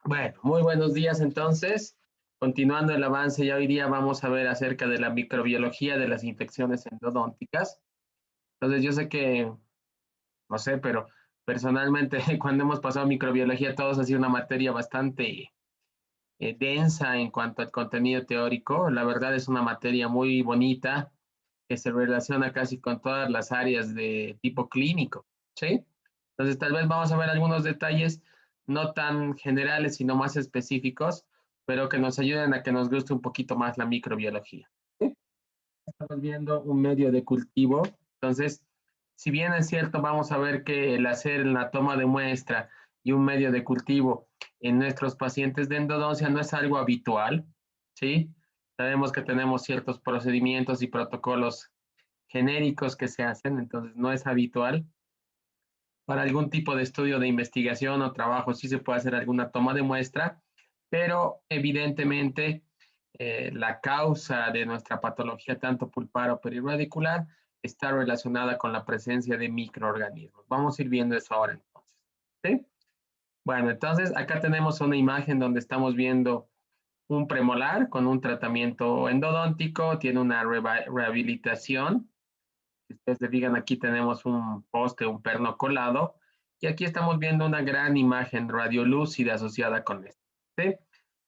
Bueno, muy buenos días entonces. Continuando el avance, ya hoy día vamos a ver acerca de la microbiología de las infecciones endodónticas. Entonces, yo sé que, no sé, pero personalmente cuando hemos pasado microbiología, todos ha sido una materia bastante densa en cuanto al contenido teórico. La verdad es una materia muy bonita que se relaciona casi con todas las áreas de tipo clínico, ¿sí? Entonces, tal vez vamos a ver algunos detalles no tan generales, sino más específicos, pero que nos ayuden a que nos guste un poquito más la microbiología. ¿Sí? Estamos viendo un medio de cultivo. Entonces, si bien es cierto, vamos a ver que el hacer la toma de muestra y un medio de cultivo en nuestros pacientes de endodoncia no es algo habitual, ¿sí? Sabemos que tenemos ciertos procedimientos y protocolos genéricos que se hacen, entonces no es habitual. Para algún tipo de estudio de investigación o trabajo sí se puede hacer alguna toma de muestra, pero evidentemente la causa de nuestra patología, tanto pulpar o perirradicular, está relacionada con la presencia de microorganismos. Vamos a ir viendo eso ahora entonces. ¿Sí? Bueno, entonces acá tenemos una imagen donde estamos viendo un premolar con un tratamiento endodóntico, tiene una rehabilitación. Si ustedes se fijan, aquí tenemos un poste, un perno colado, y aquí estamos viendo una gran imagen radiolúcida asociada con esto. ¿Sí?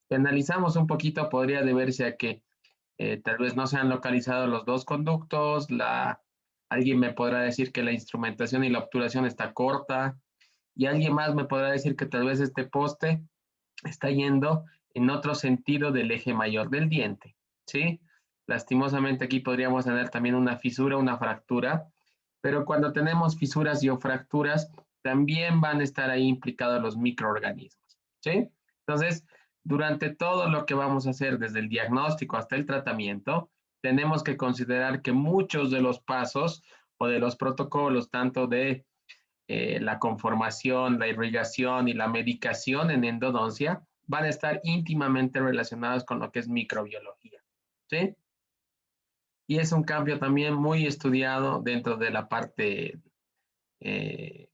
Si analizamos un poquito, podría deberse a que tal vez no se han localizado los dos conductos, alguien me podrá decir que la instrumentación y la obturación está corta, y alguien más me podrá decir que tal vez este poste está yendo en otro sentido del eje mayor del diente, ¿sí? Lastimosamente aquí podríamos tener también una fisura, una fractura, pero cuando tenemos fisuras y o fracturas, también van a estar ahí implicados los microorganismos, ¿sí? Entonces, durante todo lo que vamos a hacer, desde el diagnóstico hasta el tratamiento, tenemos que considerar que muchos de los pasos o de los protocolos, tanto de la conformación, la irrigación y la medicación en endodoncia van a estar íntimamente relacionados con lo que es microbiología. ¿Sí? Y es un cambio también muy estudiado dentro de la parte eh,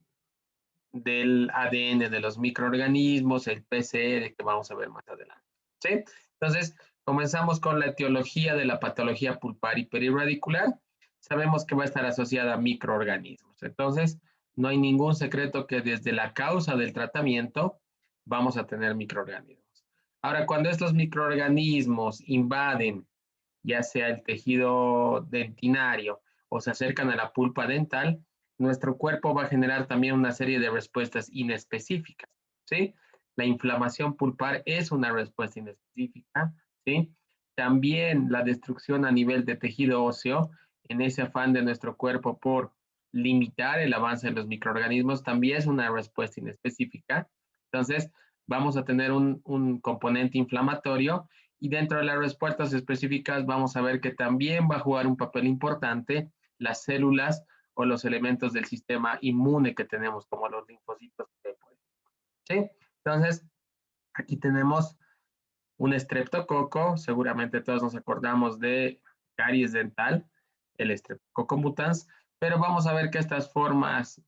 del ADN de los microorganismos, el PCR que vamos a ver más adelante. ¿Sí? Entonces, comenzamos con la etiología de la patología pulpar y perirradicular. Sabemos que va a estar asociada a microorganismos. Entonces, no hay ningún secreto que desde la causa del tratamiento vamos a tener microorganismos. Ahora, cuando estos microorganismos invaden ya sea el tejido dentinario o se acercan a la pulpa dental, nuestro cuerpo va a generar también una serie de respuestas inespecíficas, ¿sí? La inflamación pulpar es una respuesta inespecífica, ¿sí? También la destrucción a nivel de tejido óseo, en ese afán de nuestro cuerpo por limitar el avance de los microorganismos, también es una respuesta inespecífica. Entonces, vamos a tener un componente inflamatorio y dentro de las respuestas específicas vamos a ver que también va a jugar un papel importante las células o los elementos del sistema inmune que tenemos, como los linfocitos T, por ejemplo. ¿Sí? Entonces, aquí tenemos un estreptococo, seguramente todos nos acordamos de caries dental, el estreptococo mutans, pero vamos a ver que estas formas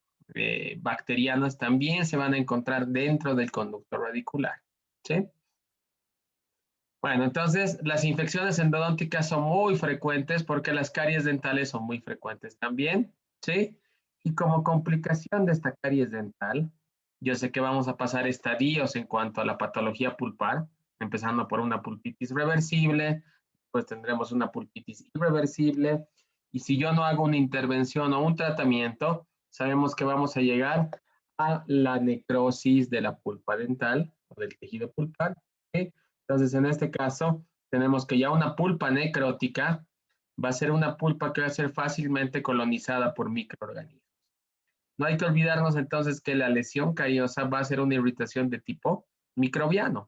bacterianas también se van a encontrar dentro del conducto radicular. ¿Sí? Bueno, entonces las infecciones endodónticas son muy frecuentes porque las caries dentales son muy frecuentes también, ¿sí? Y como complicación de esta caries dental, yo sé que vamos a pasar estadios en cuanto a la patología pulpar, empezando por una pulpitis reversible, pues tendremos una pulpitis irreversible, y si yo no hago una intervención o un tratamiento, sabemos que vamos a llegar a la necrosis de la pulpa dental o del tejido pulpar, ¿sí? Entonces, en este caso, tenemos que ya una pulpa necrótica va a ser una pulpa que va a ser fácilmente colonizada por microorganismos. No hay que olvidarnos entonces que la lesión callosa va a ser una irritación de tipo microbiano.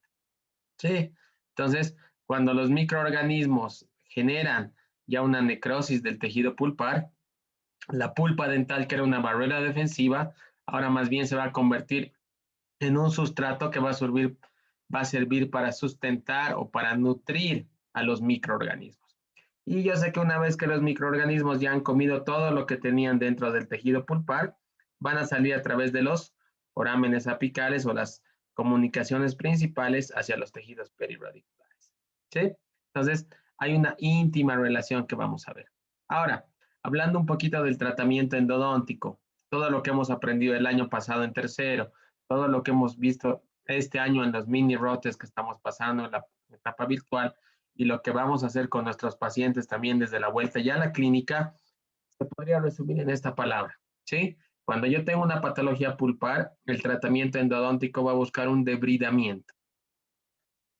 Sí. Entonces, cuando los microorganismos generan ya una necrosis del tejido pulpar, la pulpa dental, que era una barrera defensiva, ahora más bien se va a convertir en un sustrato que va a servir para sustentar o para nutrir a los microorganismos. Y yo sé que una vez que los microorganismos ya han comido todo lo que tenían dentro del tejido pulpar, van a salir a través de los forámenes apicales o las comunicaciones principales hacia los tejidos periradiculares. ¿Sí? Entonces, hay una íntima relación que vamos a ver. Ahora, hablando un poquito del tratamiento endodóntico, todo lo que hemos aprendido el año pasado en tercero, todo lo que hemos visto este año en los mini rotes que estamos pasando en la etapa virtual y lo que vamos a hacer con nuestros pacientes también desde la vuelta ya a la clínica, se podría resumir en esta palabra, ¿sí? Cuando yo tengo una patología pulpar, el tratamiento endodóntico va a buscar un debridamiento.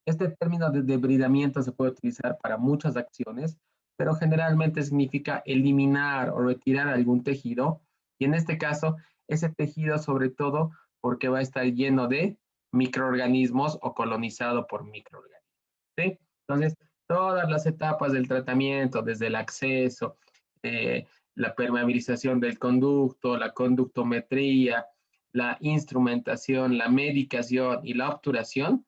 Este término de debridamiento se puede utilizar para muchas acciones, pero generalmente significa eliminar o retirar algún tejido, y en este caso, ese tejido sobre todo porque va a estar lleno de microorganismos o colonizado por microorganismos, ¿sí? Entonces, todas las etapas del tratamiento, desde el acceso, eh, la permeabilización del conducto, la conductometría, la instrumentación, la medicación y la obturación,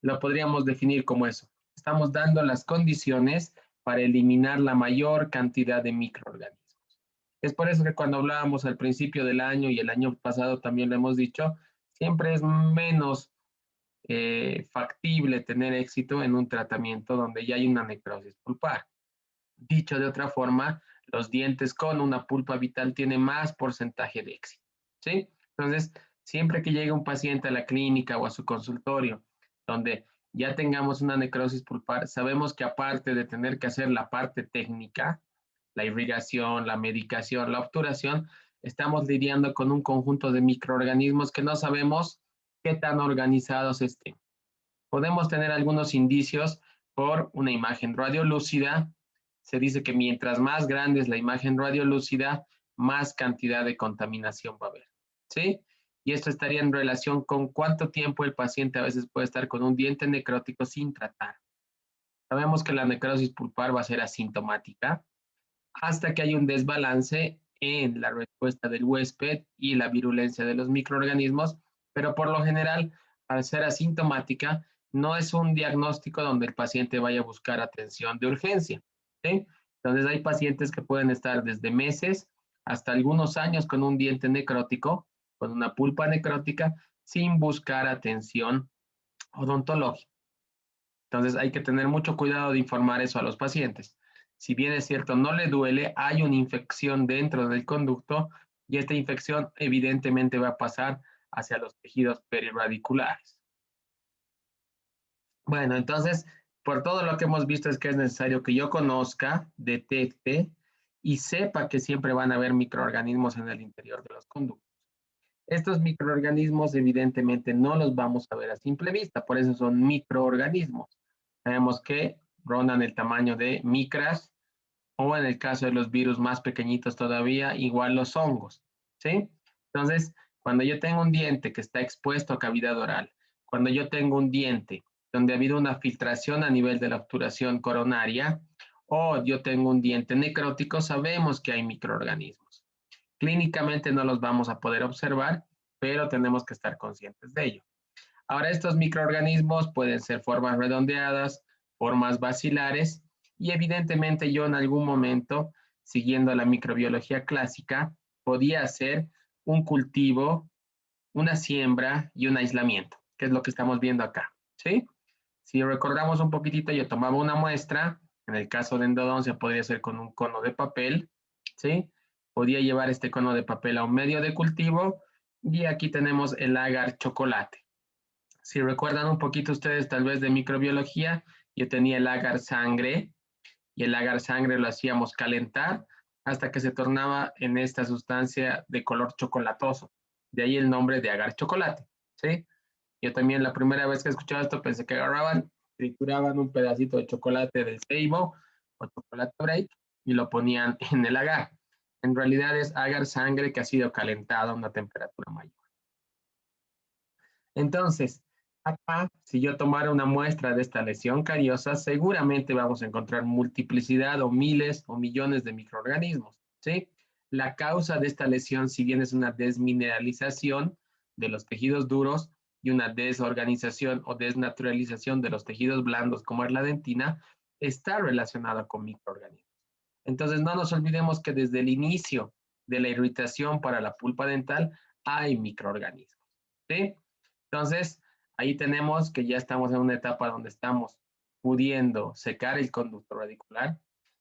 lo podríamos definir como eso. Estamos dando las condiciones para eliminar la mayor cantidad de microorganismos. Es por eso que cuando hablábamos al principio del año y el año pasado también lo hemos dicho, siempre es menos factible tener éxito en un tratamiento donde ya hay una necrosis pulpar. Dicho de otra forma, los dientes con una pulpa vital tienen más porcentaje de éxito, ¿sí? Entonces, siempre que llegue un paciente a la clínica o a su consultorio, donde ya tengamos una necrosis pulpar, sabemos que aparte de tener que hacer la parte técnica, la irrigación, la medicación, la obturación, estamos lidiando con un conjunto de microorganismos que no sabemos qué tan organizados estén. Podemos tener algunos indicios por una imagen radiolúcida. Se dice que mientras más grande es la imagen radiolúcida, más cantidad de contaminación va a haber, ¿sí? Y esto estaría en relación con cuánto tiempo el paciente a veces puede estar con un diente necrótico sin tratar. Sabemos que la necrosis pulpar va a ser asintomática hasta que hay un desbalance en la respuesta del huésped y la virulencia de los microorganismos, pero por lo general, al ser asintomática, no es un diagnóstico donde el paciente vaya a buscar atención de urgencia, ¿sí? Entonces hay pacientes que pueden estar desde meses hasta algunos años con un diente necrótico, con una pulpa necrótica, sin buscar atención odontológica. Entonces hay que tener mucho cuidado de informar eso a los pacientes. Si bien es cierto, no le duele, hay una infección dentro del conducto y esta infección evidentemente va a pasar hacia los tejidos periradiculares. Bueno, entonces, por todo lo que hemos visto es que es necesario que yo conozca, detecte y sepa que siempre van a haber microorganismos en el interior de los conductos. Estos microorganismos evidentemente no los vamos a ver a simple vista, por eso son microorganismos. Sabemos que rondan el tamaño de micras o en el caso de los virus más pequeñitos todavía, igual los hongos, ¿sí? Entonces, cuando yo tengo un diente que está expuesto a cavidad oral, cuando yo tengo un diente donde ha habido una filtración a nivel de la obturación coronaria o yo tengo un diente necrótico, sabemos que hay microorganismos. Clínicamente no los vamos a poder observar, pero tenemos que estar conscientes de ello. Ahora, estos microorganismos pueden ser formas redondeadas, formas bacilares, y evidentemente yo en algún momento, siguiendo la microbiología clásica, podía hacer un cultivo, una siembra y un aislamiento, que es lo que estamos viendo acá, ¿sí? Si recordamos un poquitito, yo tomaba una muestra, en el caso de endodoncia podría ser con un cono de papel, ¿sí? Podía llevar este cono de papel a un medio de cultivo y aquí tenemos el agar chocolate. Si recuerdan un poquito ustedes tal vez de microbiología, yo tenía el agar sangre y el agar sangre lo hacíamos calentar hasta que se tornaba en esta sustancia de color chocolatoso. De ahí el nombre de agar chocolate, ¿sí? Yo también la primera vez que escuchaba esto pensé que agarraban, trituraban un pedacito de chocolate del ceibo o chocolate break y lo ponían en el agar. En realidad es agar sangre que ha sido calentado a una temperatura mayor. Entonces, acá, si yo tomara una muestra de esta lesión cariosa, seguramente vamos a encontrar multiplicidad o miles o millones de microorganismos, ¿sí? La causa de esta lesión, si bien es una desmineralización de los tejidos duros y una desorganización o desnaturalización de los tejidos blandos, como es la dentina, está relacionada con microorganismos. Entonces, no nos olvidemos que desde el inicio de la irritación para la pulpa dental hay microorganismos, ¿sí? Entonces, Ahí tenemos que ya estamos en una etapa donde estamos pudiendo secar el conducto radicular.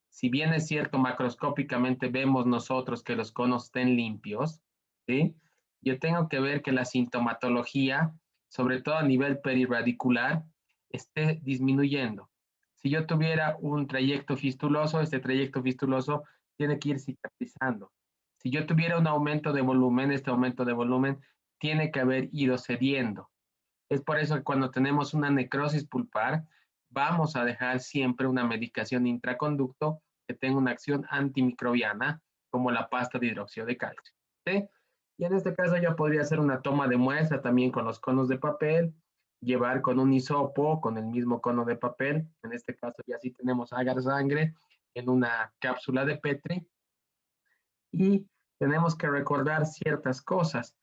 Si bien es cierto, macroscópicamente vemos nosotros que los conos estén limpios, ¿sí? Yo tengo que ver que la sintomatología, sobre todo a nivel perirradicular, esté disminuyendo. Si yo tuviera un trayecto fistuloso, este trayecto fistuloso tiene que ir cicatrizando. Si yo tuviera un aumento de volumen, este aumento de volumen tiene que haber ido cediendo. Es por eso que cuando tenemos una necrosis pulpar, vamos a dejar siempre una medicación intraconducto que tenga una acción antimicrobiana, como la pasta de hidróxido de calcio. ¿Sí? Y en este caso ya podría hacer una toma de muestra también con los conos de papel, llevar con un hisopo, con el mismo cono de papel. En este caso ya sí tenemos agar sangre en una cápsula de Petri. Y tenemos que recordar ciertas cosas.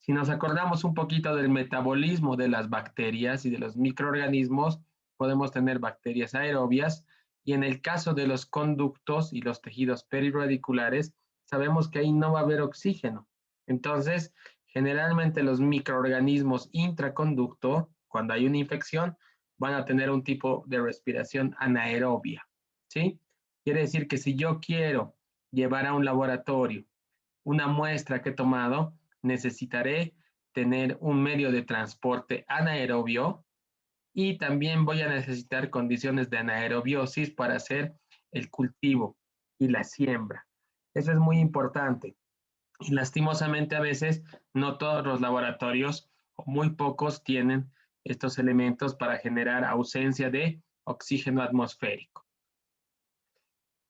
Si nos acordamos un poquito del metabolismo de las bacterias y de los microorganismos, podemos tener bacterias aerobias y en el caso de los conductos y los tejidos perirradiculares, sabemos que ahí no va a haber oxígeno. Entonces, generalmente los microorganismos intraconducto, cuando hay una infección, van a tener un tipo de respiración anaerobia, ¿sí? Quiere decir que si yo quiero llevar a un laboratorio una muestra que he tomado, necesitaré tener un medio de transporte anaerobio y también voy a necesitar condiciones de anaerobiosis para hacer el cultivo y la siembra. Eso es muy importante. Y lastimosamente a veces no todos los laboratorios o muy pocos tienen estos elementos para generar ausencia de oxígeno atmosférico.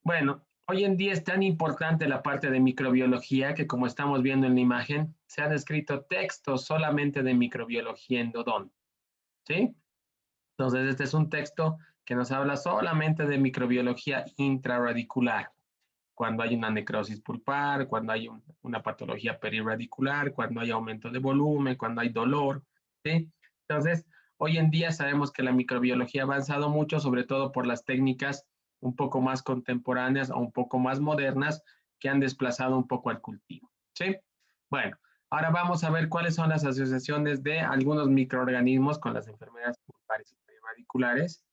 Bueno, hoy en día es tan importante la parte de microbiología que, como estamos viendo en la imagen, se han escrito textos solamente de microbiología endodontia, ¿sí? Entonces, este es un texto que nos habla solamente de microbiología intraradicular, cuando hay una necrosis pulpar, cuando hay una patología perirradicular, cuando hay aumento de volumen, cuando hay dolor, ¿sí? Entonces, hoy en día sabemos que la microbiología ha avanzado mucho, sobre todo por las técnicas un poco más contemporáneas o un poco más modernas que han desplazado un poco al cultivo, ¿sí? Bueno, ahora vamos a ver cuáles son las asociaciones de algunos microorganismos con las enfermedades pulpares y perirradiculares.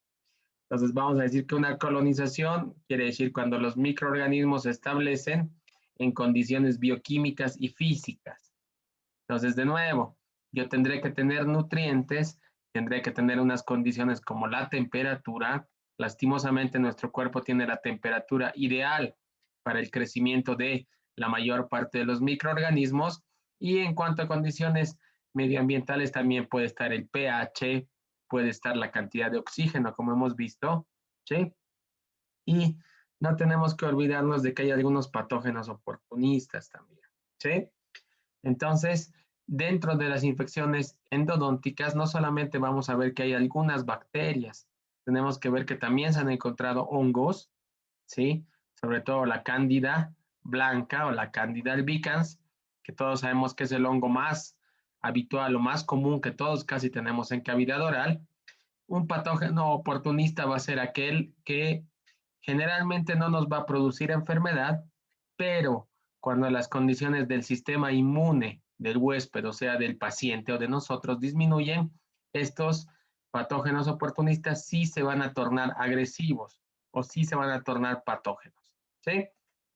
Entonces vamos a decir que una colonización quiere decir cuando los microorganismos se establecen en condiciones bioquímicas y físicas. Entonces, de nuevo, yo tendré que tener nutrientes, tendré que tener unas condiciones como la temperatura. Lastimosamente, nuestro cuerpo tiene la temperatura ideal para el crecimiento de la mayor parte de los microorganismos. Y en cuanto a condiciones medioambientales, también puede estar el pH, puede estar la cantidad de oxígeno, como hemos visto, ¿sí? Y no tenemos que olvidarnos de que hay algunos patógenos oportunistas también, ¿sí? Entonces, dentro de las infecciones endodónticas, no solamente vamos a ver que hay algunas bacterias, tenemos que ver que también se han encontrado hongos, ¿sí? Sobre todo la cándida blanca o la cándida albicans, que todos sabemos que es el hongo más habitual o más común que todos casi tenemos en cavidad oral. Un patógeno oportunista va a ser aquel que generalmente no nos va a producir enfermedad, pero cuando las condiciones del sistema inmune del huésped, o sea, del paciente o de nosotros, disminuyen, estos patógenos oportunistas sí se van a tornar agresivos o sí se van a tornar patógenos, ¿sí?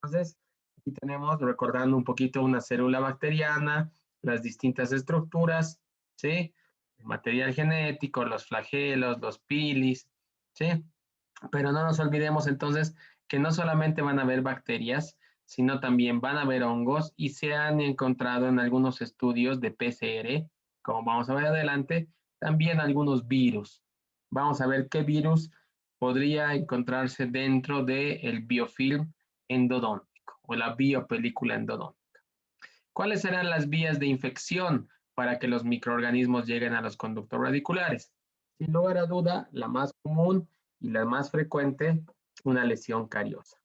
Entonces, aquí tenemos, recordando un poquito, una célula bacteriana, las distintas estructuras, ¿sí? El material genético, los flagelos, los pilis, ¿sí? Pero no nos olvidemos entonces que no solamente van a haber bacterias, sino también van a haber hongos y se han encontrado en algunos estudios de PCR, como vamos a ver adelante, también algunos virus. Vamos a ver qué virus podría encontrarse dentro del biofilm endodóntico o la biopelícula endodóntica. ¿Cuáles serán las vías de infección para que los microorganismos lleguen a los conductos radiculares? Sin lugar a duda, la más común y la más frecuente, una lesión cariosa.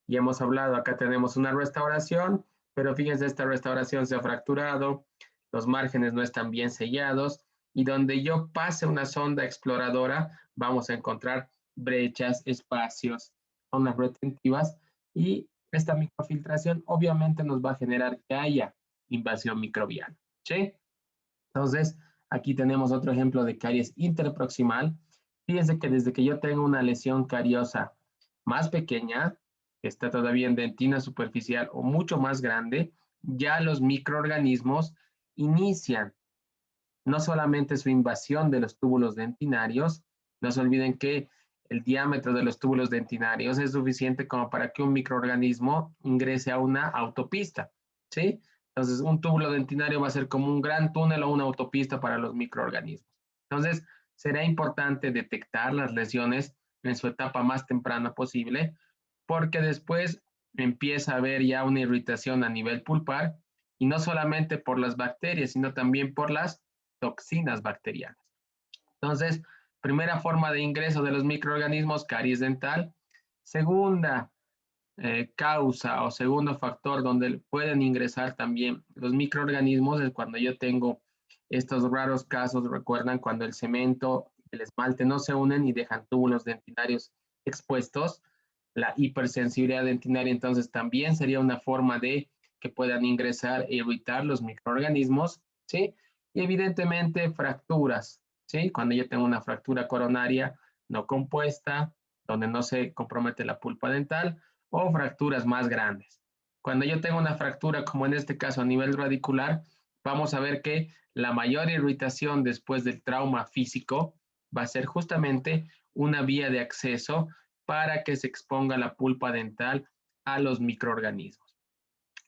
Y hemos hablado, acá tenemos una restauración, pero fíjense, esta restauración se ha fracturado, los márgenes no están bien sellados y donde yo pase una sonda exploradora, vamos a encontrar brechas, espacios, zonas retentivas y esta microfiltración obviamente nos va a generar que haya invasión microbiana, ¿sí? Entonces, Aquí tenemos otro ejemplo de caries interproximal. Fíjense que desde que yo tengo una lesión cariosa más pequeña, que está todavía en dentina superficial o mucho más grande, ya los microorganismos inician no solamente su invasión de los túbulos dentinarios, no se olviden que el diámetro de los túbulos dentinarios es suficiente como para que un microorganismo ingrese a una autopista, ¿sí? Entonces, un túbulo dentinario va a ser como un gran túnel o una autopista para los microorganismos. Entonces, será importante detectar las lesiones en su etapa más temprana posible, porque después empieza a haber ya una irritación a nivel pulpar, y no solamente por las bacterias, sino también por las toxinas bacterianas. Entonces, primera forma de ingreso de los microorganismos, caries dental. Segunda causa o segundo factor donde pueden ingresar también los microorganismos es cuando yo tengo estos raros casos, recuerdan, cuando el cemento y el esmalte no se unen y dejan túbulos dentinarios expuestos. La hipersensibilidad dentinaria entonces también sería una forma de que puedan ingresar e irritar los microorganismos, ¿sí? Y evidentemente fracturas, ¿sí? Cuando yo tengo una fractura coronaria no compuesta, donde no se compromete la pulpa dental, o fracturas más grandes. Cuando yo tengo una fractura, como en este caso a nivel radicular, vamos a ver que la mayor irritación después del trauma físico va a ser justamente una vía de acceso para que se exponga la pulpa dental a los microorganismos.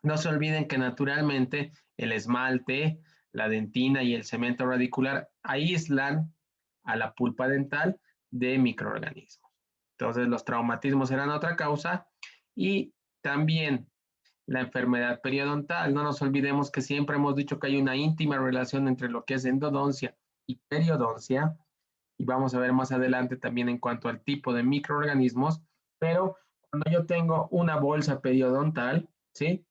No se olviden que naturalmente el esmalte, la dentina y el cemento radicular aíslan a la pulpa dental de microorganismos. Entonces, los traumatismos serán otra causa y también la enfermedad periodontal. No nos olvidemos que siempre hemos dicho que hay una íntima relación entre lo que es endodoncia y periodoncia, y vamos a ver más adelante también en cuanto al tipo de microorganismos, pero cuando yo tengo una bolsa periodontal, ¿sí?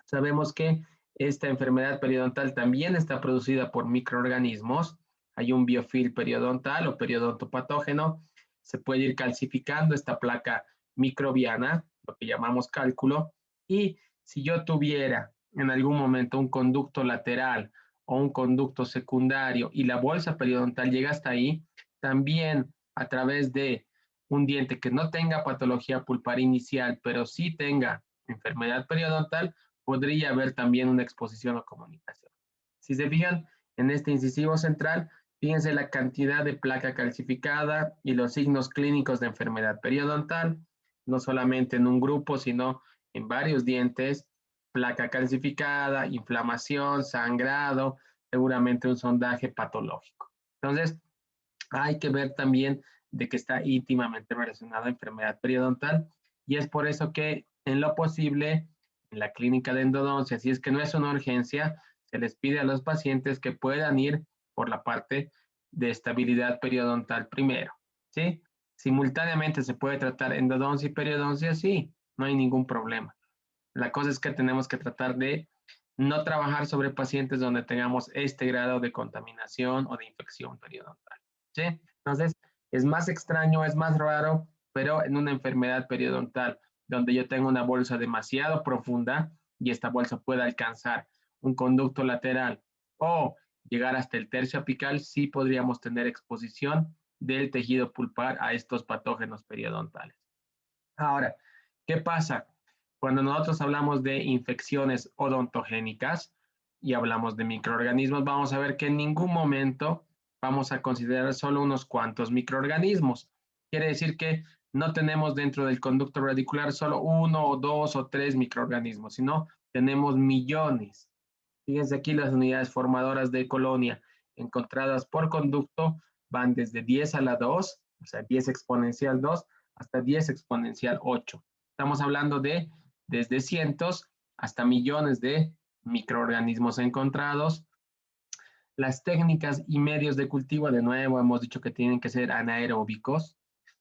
Sabemos que esta enfermedad periodontal también está producida por microorganismos. Hay un biofilm periodontal o periodontopatógeno. Se puede ir calcificando esta placa microbiana, lo que llamamos cálculo. Y si yo tuviera en algún momento un conducto lateral o un conducto secundario y la bolsa periodontal llega hasta ahí, también a través de un diente que no tenga patología pulpar inicial, pero sí tenga enfermedad periodontal, podría haber también una exposición o comunicación. Si se fijan en este incisivo central, fíjense la cantidad de placa calcificada y los signos clínicos de enfermedad periodontal, no solamente en un grupo, sino en varios dientes, placa calcificada, inflamación, sangrado, seguramente un sondaje patológico. Entonces, hay que ver también de que está íntimamente relacionada a enfermedad periodontal, y es por eso que en lo posible en la clínica de endodoncia, si es que no es una urgencia, se les pide a los pacientes que puedan ir por la parte de estabilidad periodontal primero, ¿sí? Simultáneamente se puede tratar endodoncia y periodoncia, sí, no hay ningún problema. La cosa es que tenemos que tratar de no trabajar sobre pacientes donde tengamos este grado de contaminación o de infección periodontal, ¿sí? Entonces, es más extraño, es más raro, pero en una enfermedad periodontal donde yo tengo una bolsa demasiado profunda y esta bolsa pueda alcanzar un conducto lateral o llegar hasta el tercio apical, sí podríamos tener exposición del tejido pulpar a estos patógenos periodontales. Ahora, ¿qué pasa? Cuando nosotros hablamos de infecciones odontogénicas y hablamos de microorganismos, vamos a ver que en ningún momento vamos a considerar solo unos cuantos microorganismos. Quiere decir que no tenemos dentro del conducto radicular solo uno o dos o tres microorganismos, sino tenemos millones. Fíjense aquí las unidades formadoras de colonia encontradas por conducto van desde 10 a la 2, o sea, 10 exponencial 2, hasta 10 exponencial 8. Estamos hablando de desde cientos hasta millones de microorganismos encontrados. Las técnicas y medios de cultivo, de nuevo, hemos dicho que tienen que ser anaeróbicos.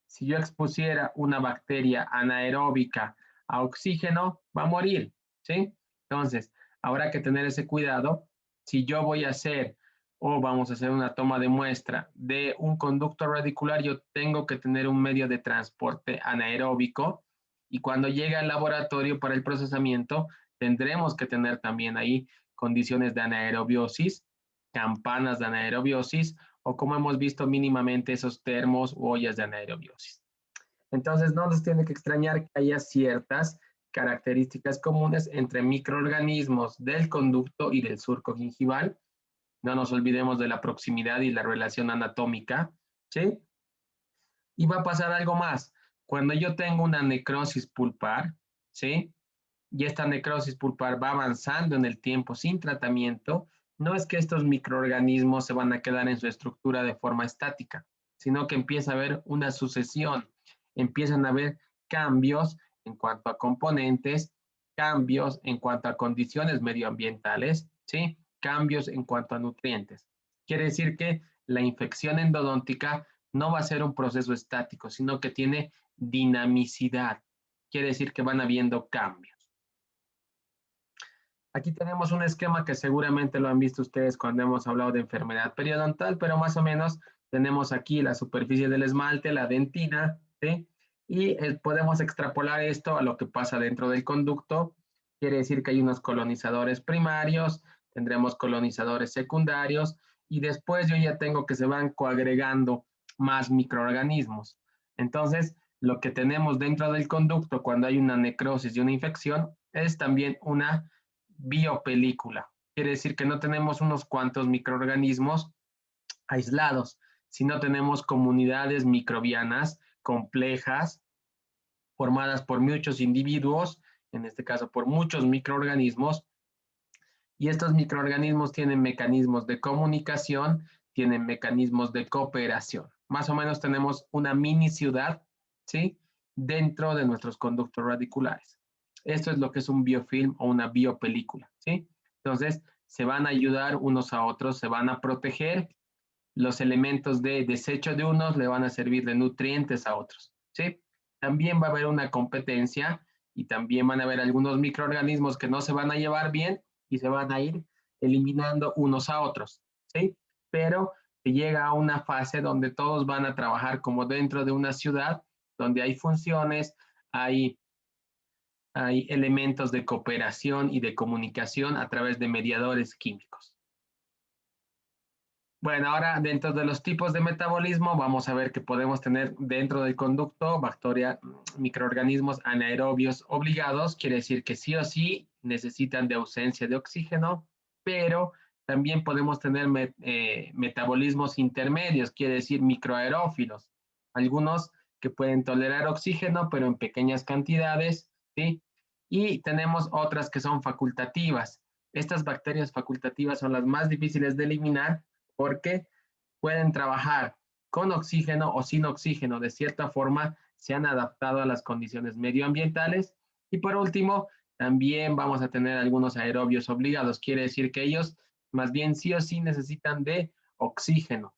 Si yo expusiera una bacteria anaeróbica a oxígeno, va a morir, ¿sí? Entonces, habrá que tener ese cuidado. Si yo voy a hacer o vamos a hacer una toma de muestra de un conducto radicular, yo tengo que tener un medio de transporte anaeróbico, y cuando llegue al laboratorio para el procesamiento, tendremos que tener también ahí condiciones de anaerobiosis, campanas de anaerobiosis o como hemos visto mínimamente esos termos u ollas de anaerobiosis. Entonces, no nos tiene que extrañar que haya ciertas características comunes entre microorganismos del conducto y del surco gingival. No nos olvidemos de la proximidad y la relación anatómica, ¿sí? Y va a pasar algo más. Cuando yo tengo una necrosis pulpar, ¿sí? Y esta necrosis pulpar va avanzando en el tiempo sin tratamiento, no es que estos microorganismos se van a quedar en su estructura de forma estática, sino que empieza a haber una sucesión, empiezan a haber cambios en cuanto a componentes, cambios en cuanto a condiciones medioambientales, ¿sí? Cambios en cuanto a nutrientes. Quiere decir que la infección endodóntica no va a ser un proceso estático, sino que tiene dinamicidad. Quiere decir que van habiendo cambios. Aquí tenemos un esquema que seguramente lo han visto ustedes cuando hemos hablado de enfermedad periodontal, pero más o menos tenemos aquí la superficie del esmalte, la dentina, ¿sí? Y podemos extrapolar esto a lo que pasa dentro del conducto. Quiere decir que hay unos colonizadores primarios, tendremos colonizadores secundarios y después yo ya tengo que se van coagregando más microorganismos. Entonces, lo que tenemos dentro del conducto cuando hay una necrosis y una infección es también una biopelícula. Quiere decir que no tenemos unos cuantos microorganismos aislados, sino tenemos comunidades microbianas complejas formadas por muchos individuos, en este caso por muchos microorganismos, y estos microorganismos tienen mecanismos de comunicación, tienen mecanismos de cooperación. Más o menos tenemos una mini ciudad, ¿sí? Dentro de nuestros conductos radiculares. Esto es lo que es un biofilm o una biopelícula, ¿sí? Entonces, se van a ayudar unos a otros, se van a proteger. Los elementos de desecho de unos le van a servir de nutrientes a otros, ¿sí? También va a haber una competencia y también van a haber algunos microorganismos que no se van a llevar bien y se van a ir eliminando unos a otros, ¿sí? Pero se llega a una fase donde todos van a trabajar como dentro de una ciudad, donde hay funciones, hay elementos de cooperación y de comunicación a través de mediadores químicos. Bueno, ahora dentro de los tipos de metabolismo vamos a ver que podemos tener dentro del conducto bacterias, microorganismos anaerobios obligados, quiere decir que sí o sí necesitan de ausencia de oxígeno, pero también podemos tener metabolismos intermedios, quiere decir microaerófilos, algunos que pueden tolerar oxígeno, pero en pequeñas cantidades, ¿sí? Y tenemos otras que son facultativas. Estas bacterias facultativas son las más difíciles de eliminar porque pueden trabajar con oxígeno o sin oxígeno. De cierta forma, se han adaptado a las condiciones medioambientales. Y por último, también vamos a tener algunos aerobios obligados. Quiere decir que ellos más bien sí o sí necesitan de oxígeno.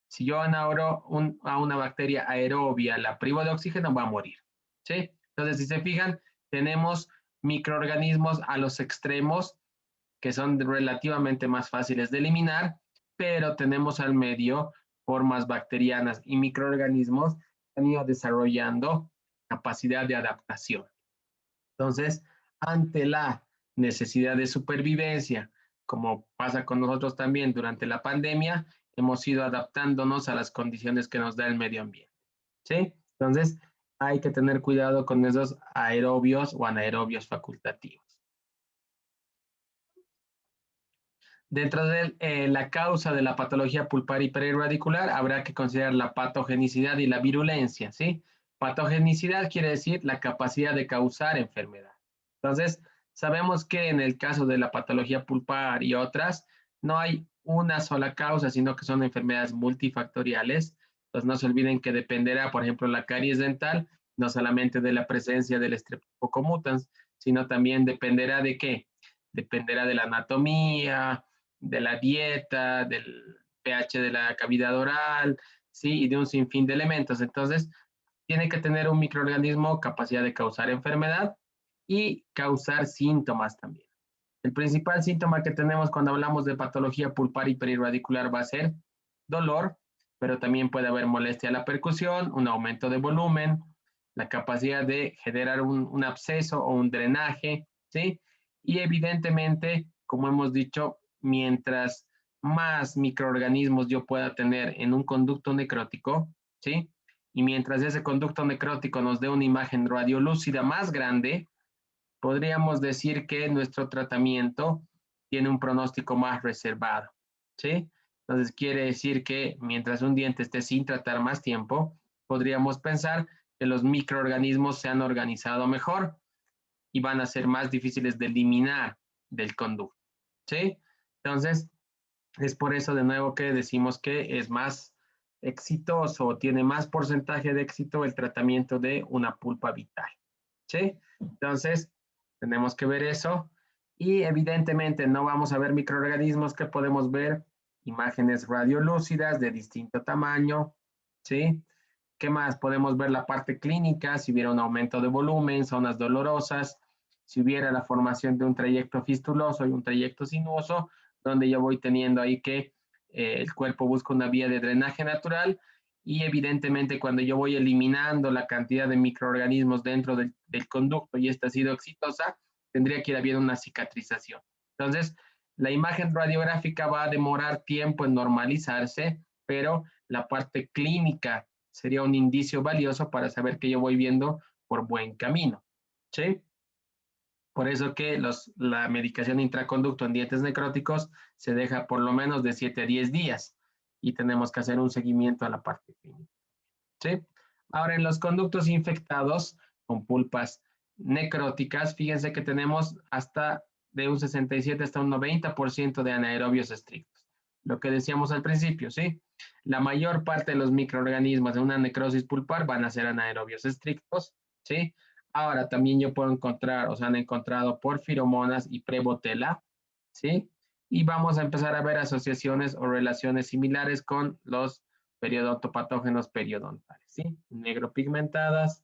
Si yo a una bacteria aerobia la privo de oxígeno, va a morir. ¿Sí? Entonces, si se fijan, tenemos microorganismos a los extremos que son relativamente más fáciles de eliminar, pero tenemos al medio formas bacterianas y microorganismos que han ido desarrollando capacidad de adaptación. Entonces, ante la necesidad de supervivencia, como pasa con nosotros también durante la pandemia, hemos ido adaptándonos a las condiciones que nos da el medio ambiente. ¿Sí? Entonces, hay que tener cuidado con esos aerobios o anaerobios facultativos. Dentro de la causa de la patología pulpar y perirradicular, habrá que considerar la patogenicidad y la virulencia, ¿sí? Patogenicidad quiere decir la capacidad de causar enfermedad. Entonces, sabemos que en el caso de la patología pulpar y otras, no hay una sola causa, sino que son enfermedades multifactoriales. Entonces, no se olviden que dependerá, por ejemplo, la caries dental, no solamente de la presencia del Streptococcus mutans, sino también dependerá de qué. Dependerá de la anatomía, de la dieta, del pH de la cavidad oral, ¿sí? Y de un sinfín de elementos. Entonces, tiene que tener un microorganismo capacidad de causar enfermedad y causar síntomas también. El principal síntoma que tenemos cuando hablamos de patología pulpar y perirradicular va a ser dolor, pero también puede haber molestia a la percusión, un aumento de volumen, la capacidad de generar un absceso o un drenaje, ¿sí? Y evidentemente, como hemos dicho, mientras más microorganismos yo pueda tener en un conducto necrótico, ¿sí? Y mientras ese conducto necrótico nos dé una imagen radiolúcida más grande, podríamos decir que nuestro tratamiento tiene un pronóstico más reservado, ¿sí? Entonces quiere decir que mientras un diente esté sin tratar más tiempo, podríamos pensar que los microorganismos se han organizado mejor y van a ser más difíciles de eliminar del conducto, ¿sí? Entonces, es por eso de nuevo que decimos que es más exitoso, tiene más porcentaje de éxito el tratamiento de una pulpa vital, ¿sí? Entonces, tenemos que ver eso y evidentemente no vamos a ver microorganismos que podemos ver imágenes radiolúcidas de distinto tamaño, ¿sí? ¿Qué más? Podemos ver la parte clínica, si hubiera un aumento de volumen, zonas dolorosas, si hubiera la formación de un trayecto fistuloso y un trayecto sinuoso, donde yo voy teniendo ahí que el cuerpo busca una vía de drenaje natural y evidentemente cuando yo voy eliminando la cantidad de microorganismos dentro del conducto y esta ha sido exitosa, tendría que ir habiendo una cicatrización. Entonces, la imagen radiográfica va a demorar tiempo en normalizarse, pero la parte clínica sería un indicio valioso para saber que yo voy viendo por buen camino. ¿Sí? Por eso que la medicación intraconducto en dientes necróticos se deja por lo menos de 7 a 10 días y tenemos que hacer un seguimiento a la parte clínica. ¿Sí? Ahora, en los conductos infectados con pulpas necróticas, fíjense que tenemos hasta de un 67 hasta un 90% de anaerobios estrictos. Lo que decíamos al principio, ¿sí? La mayor parte de los microorganismos de una necrosis pulpar van a ser anaerobios estrictos, ¿sí? Ahora también yo puedo encontrar, o sea, han encontrado porfiromonas y prebotela, ¿sí? Y vamos a empezar a ver asociaciones o relaciones similares con los periodontopatógenos periodontales, ¿sí? Negropigmentadas.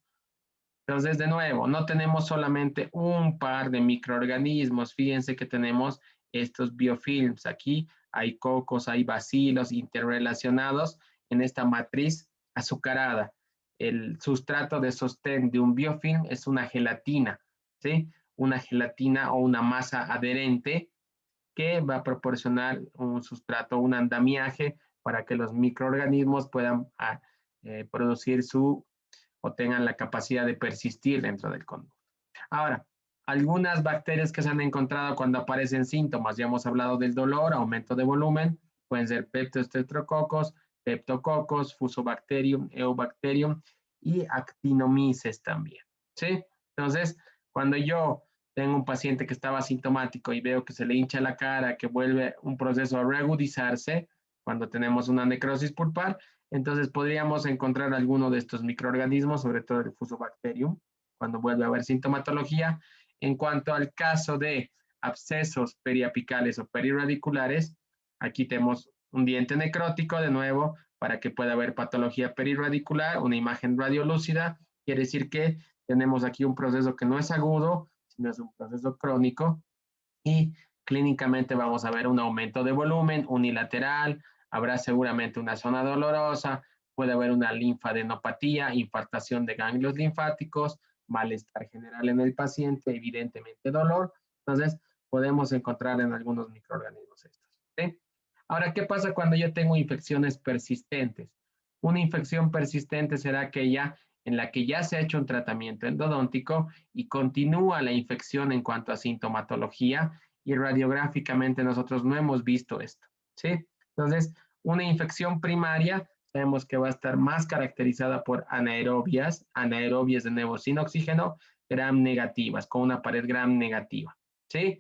Entonces, de nuevo, no tenemos solamente un par de microorganismos. Fíjense que tenemos estos biofilms. Aquí hay cocos, hay bacilos interrelacionados en esta matriz azucarada. El sustrato de sostén de un biofilm es una gelatina, ¿sí? Una gelatina o una masa adherente que va a proporcionar un sustrato, un andamiaje para que los microorganismos puedan producir su o tengan la capacidad de persistir dentro del conducto. Ahora, algunas bacterias que se han encontrado cuando aparecen síntomas, ya hemos hablado del dolor, aumento de volumen, pueden ser Peptostreptococos, Peptococos, Fusobacterium, Eubacterium y Actinomyces también. ¿Sí? Entonces, cuando yo tengo un paciente que estaba asintomático y veo que se le hincha la cara, que vuelve un proceso a reagudizarse, cuando tenemos una necrosis pulpar, entonces podríamos encontrar alguno de estos microorganismos, sobre todo el Fusobacterium, cuando vuelve a haber sintomatología. En cuanto al caso de abscesos periapicales o periradiculares, aquí tenemos un diente necrótico de nuevo para que pueda haber patología periradicular, una imagen radiolúcida, quiere decir que tenemos aquí un proceso que no es agudo, sino es un proceso crónico y clínicamente vamos a ver un aumento de volumen unilateral, habrá seguramente una zona dolorosa, puede haber una linfadenopatía, infartación de ganglios linfáticos, malestar general en el paciente, evidentemente dolor. Entonces, podemos encontrar en algunos microorganismos estos. ¿Sí? Ahora, ¿qué pasa cuando yo tengo infecciones persistentes? Una infección persistente será aquella en la que ya se ha hecho un tratamiento endodóntico y continúa la infección en cuanto a sintomatología y radiográficamente nosotros no hemos visto esto, ¿sí? Entonces, una infección primaria sabemos que va a estar más caracterizada por anaerobias de nuevo sin oxígeno, gram negativas, con una pared gram negativa, ¿sí?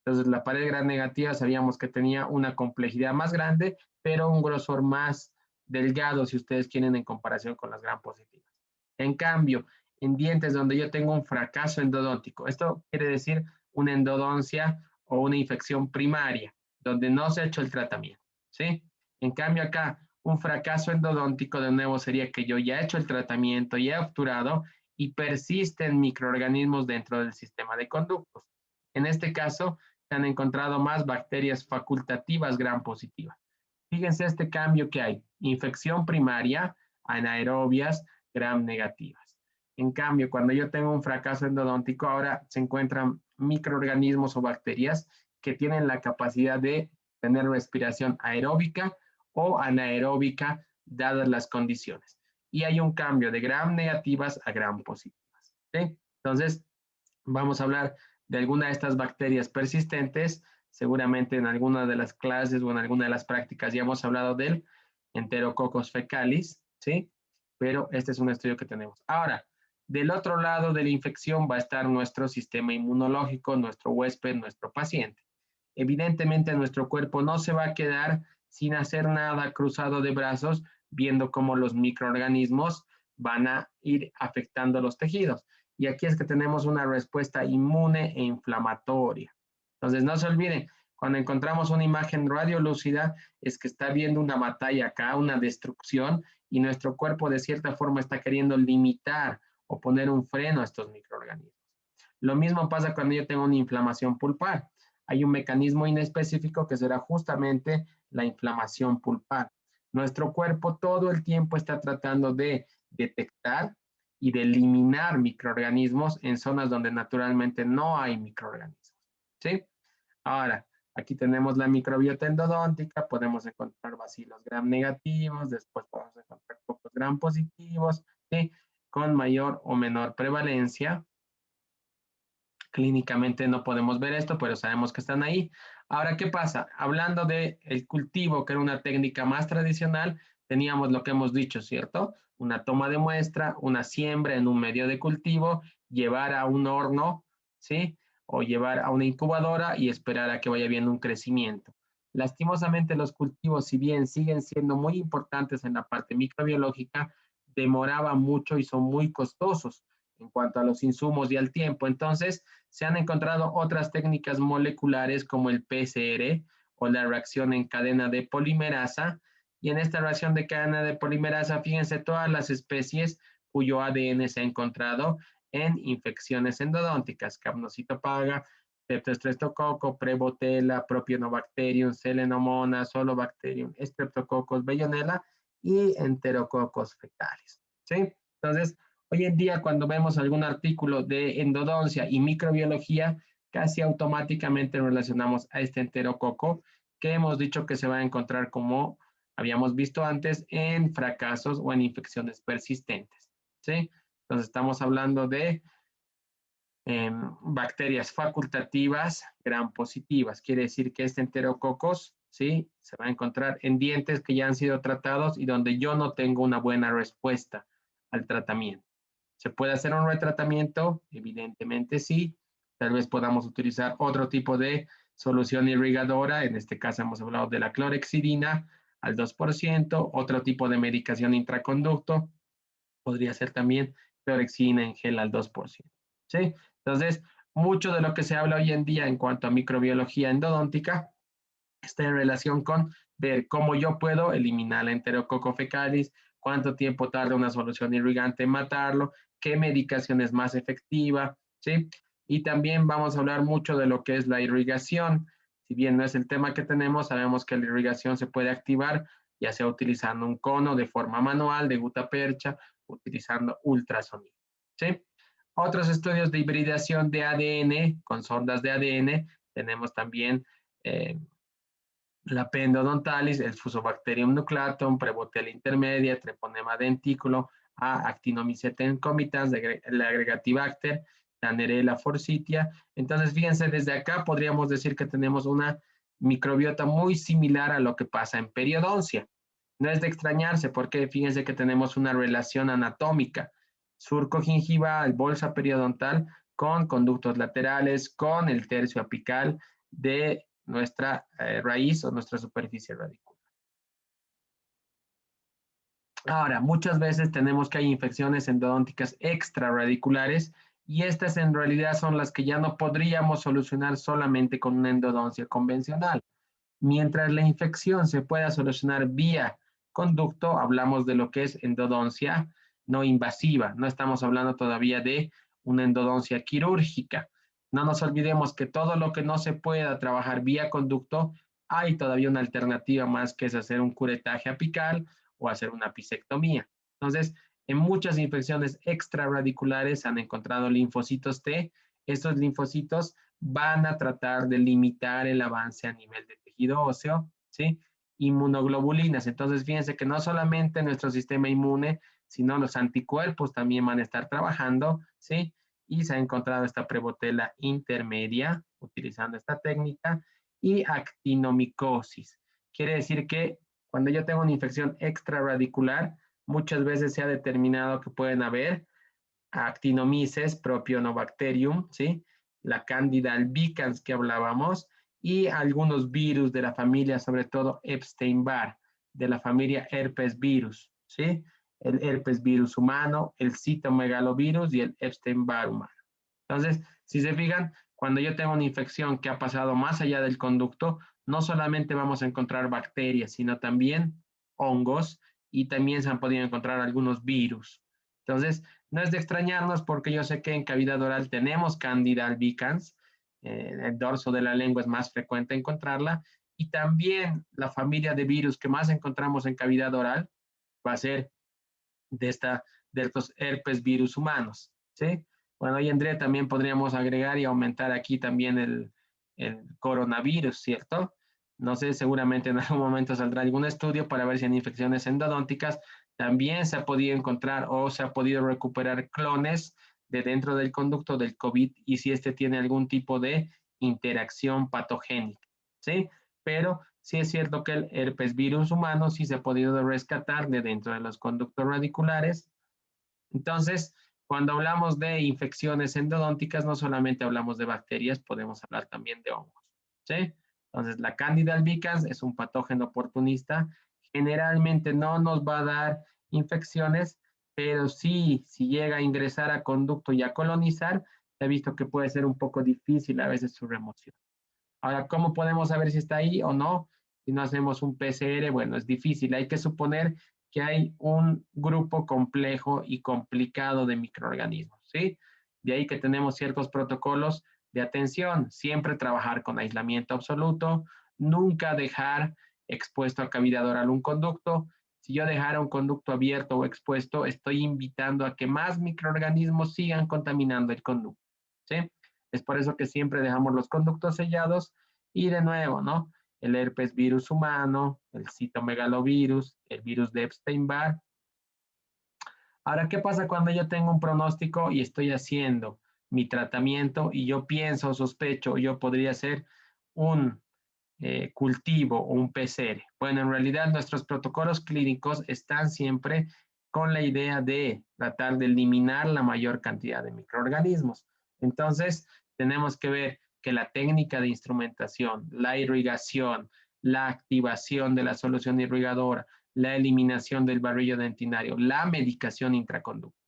Entonces, la pared gram negativa sabíamos que tenía una complejidad más grande, pero un grosor más delgado, si ustedes quieren, en comparación con las gram positivas. En cambio, en dientes donde yo tengo un fracaso endodóntico, esto quiere decir una endodoncia o una infección primaria, donde no se ha hecho el tratamiento, ¿sí? En cambio acá, un fracaso endodóntico de nuevo sería que yo ya he hecho el tratamiento, ya he obturado y persisten microorganismos dentro del sistema de conductos. En este caso, se han encontrado más bacterias facultativas gram positivas. Fíjense este cambio que hay, infección primaria, anaerobias, gram negativas. En cambio, cuando yo tengo un fracaso endodóntico, ahora se encuentran microorganismos o bacterias que tienen la capacidad de tener respiración aeróbica o anaeróbica, dadas las condiciones. Y hay un cambio de gram negativas a gram positivas. ¿Sí? Entonces, vamos a hablar de alguna de estas bacterias persistentes. Seguramente en alguna de las clases o en alguna de las prácticas ya hemos hablado del Enterococcus fecalis, ¿sí? Pero este es un estudio que tenemos. Ahora, del otro lado de la infección va a estar nuestro sistema inmunológico, nuestro huésped, nuestro paciente. Evidentemente, nuestro cuerpo no se va a quedar sin hacer nada cruzado de brazos, viendo cómo los microorganismos van a ir afectando los tejidos. Y aquí es que tenemos una respuesta inmune e inflamatoria. Entonces, no se olviden, cuando encontramos una imagen radiolúcida, es que está viendo una batalla acá, una destrucción, y nuestro cuerpo de cierta forma está queriendo limitar o poner un freno a estos microorganismos. Lo mismo pasa cuando yo tengo una inflamación pulpar. Hay un mecanismo inespecífico que será justamente la inflamación pulpar. Nuestro cuerpo todo el tiempo está tratando de detectar y de eliminar microorganismos en zonas donde naturalmente no hay microorganismos. ¿Sí? Ahora, aquí tenemos la microbiota endodóntica, podemos encontrar bacilos gram negativos, después podemos encontrar pocos gram positivos, ¿sí? Con mayor o menor prevalencia. Clínicamente no podemos ver esto, pero sabemos que están ahí. Ahora, ¿qué pasa? Hablando del cultivo, que era una técnica más tradicional, teníamos lo que hemos dicho, ¿cierto? Una toma de muestra, una siembra en un medio de cultivo, llevar a un horno, ¿sí? O llevar a una incubadora y esperar a que vaya viendo un crecimiento. Lastimosamente, los cultivos, si bien siguen siendo muy importantes en la parte microbiológica, demoraban mucho y son muy costosos en cuanto a los insumos y al tiempo. Entonces, se han encontrado otras técnicas moleculares como el PCR o la reacción en cadena de polimerasa. Y en esta reacción de cadena de polimerasa, fíjense todas las especies cuyo ADN se ha encontrado en infecciones endodónticas, Capnocitopaga, Streptococcus, Prebotella, Propionobacterium, Selenomonas, Solobacterium, Streptococcus, Bellonella y Enterococcus fecalis. ¿Sí? Entonces, hoy en día, cuando vemos algún artículo de endodoncia y microbiología, casi automáticamente relacionamos a este enterococo que hemos dicho que se va a encontrar, como habíamos visto antes, en fracasos o en infecciones persistentes. ¿Sí? Entonces, estamos hablando de bacterias facultativas gram positivas. Quiere decir que este enterococos, ¿sí? Se va a encontrar en dientes que ya han sido tratados y donde yo no tengo una buena respuesta al tratamiento. ¿Se puede hacer un retratamiento? Evidentemente sí. Tal vez podamos utilizar otro tipo de solución irrigadora. En este caso hemos hablado de la clorhexidina al 2%. Otro tipo de medicación intraconducto podría ser también clorhexidina en gel al 2%. ¿Sí? Entonces, mucho de lo que se habla hoy en día en cuanto a microbiología endodóntica está en relación con ver cómo yo puedo eliminar la Enterococcus fecalis, cuánto tiempo tarda una solución irrigante en matarlo, qué medicación es más efectiva, ¿sí? Y también vamos a hablar mucho de lo que es la irrigación. Si bien no es el tema que tenemos, sabemos que la irrigación se puede activar ya sea utilizando un cono de forma manual de gutapercha, utilizando ultrasonido, ¿sí? Otros estudios de hibridación de ADN con sondas de ADN, tenemos también la P. endodontalis, el Fusobacterium nucleatum, Prebotella intermedia, Treponema denticulo, A. actinomycetum comitans, el Agregatibacter, Tannerella forsythia. Entonces, fíjense, desde acá podríamos decir que tenemos una microbiota muy similar a lo que pasa en periodoncia. No es de extrañarse porque fíjense que tenemos una relación anatómica, surco gingival, bolsa periodontal, con conductos laterales, con el tercio apical de nuestra raíz o nuestra superficie radicular. Ahora, muchas veces tenemos que hay infecciones endodónticas extrarradiculares y estas en realidad son las que ya no podríamos solucionar solamente con una endodoncia convencional. Mientras la infección se pueda solucionar vía conducto, hablamos de lo que es endodoncia no invasiva. No estamos hablando todavía de una endodoncia quirúrgica. No nos olvidemos que todo lo que no se pueda trabajar vía conducto, hay todavía una alternativa más que es hacer un curetaje apical o hacer una apicectomía. Entonces, en muchas infecciones extrarradiculares han encontrado linfocitos T. Estos linfocitos van a tratar de limitar el avance a nivel de tejido tejido óseo, ¿sí? Inmunoglobulinas. Entonces, fíjense que no solamente nuestro sistema inmune, sino los anticuerpos también van a estar trabajando, ¿sí? Y se ha encontrado esta prebotela intermedia utilizando esta técnica y actinomicosis. Quiere decir que cuando yo tengo una infección extraradicular, muchas veces se ha determinado que pueden haber Actinomyces propionobacterium, ¿sí? La Candida albicans que hablábamos y algunos virus de la familia, sobre todo Epstein-Barr, de la familia herpes virus, ¿sí? El herpes virus humano, el citomegalovirus y el Epstein-Barr humano. Entonces, si se fijan, cuando yo tengo una infección que ha pasado más allá del conducto, no solamente vamos a encontrar bacterias, sino también hongos y también se han podido encontrar algunos virus. Entonces, no es de extrañarnos porque yo sé que en cavidad oral tenemos Candida albicans, en el dorso de la lengua es más frecuente encontrarla, y también la familia de virus que más encontramos en cavidad oral va a ser de, de estos herpes virus humanos, ¿sí? Bueno, hoy en día también podríamos agregar y aumentar aquí también el coronavirus, ¿cierto? No sé, seguramente en algún momento saldrá algún estudio para ver si en infecciones endodónticas también se ha podido encontrar o se ha podido recuperar clones de dentro del conducto del COVID y si este tiene algún tipo de interacción patogénica, ¿sí? Pero sí es cierto que el herpes virus humano sí se ha podido rescatar de dentro de los conductos radiculares. Entonces, cuando hablamos de infecciones endodónticas, no solamente hablamos de bacterias, podemos hablar también de hongos, ¿sí? Entonces, la Candida albicans es un patógeno oportunista. Generalmente no nos va a dar infecciones, pero sí, si llega a ingresar a conducto y a colonizar, se ha visto que puede ser un poco difícil a veces su remoción. Ahora, ¿cómo podemos saber si está ahí o no? Si no hacemos un PCR, bueno, es difícil. Hay que suponer que hay un grupo complejo y complicado de microorganismos, ¿sí? De ahí que tenemos ciertos protocolos de atención. Siempre trabajar con aislamiento absoluto, nunca dejar expuesto a cavidad oral un conducto. Si yo dejara un conducto abierto o expuesto, estoy invitando a que más microorganismos sigan contaminando el conducto, ¿sí? Es por eso que siempre dejamos los conductos sellados y de nuevo, ¿no? El herpes virus humano, el citomegalovirus, el virus de Epstein-Barr. Ahora, ¿qué pasa cuando yo tengo un pronóstico y estoy haciendo mi tratamiento y yo pienso, sospecho, yo podría hacer un cultivo o un PCR? Bueno, en realidad nuestros protocolos clínicos están siempre con la idea de tratar de eliminar la mayor cantidad de microorganismos. Entonces, tenemos que ver que la técnica de instrumentación, la irrigación, la activación de la solución irrigadora, la eliminación del barrillo dentinario, la medicación intraconductal.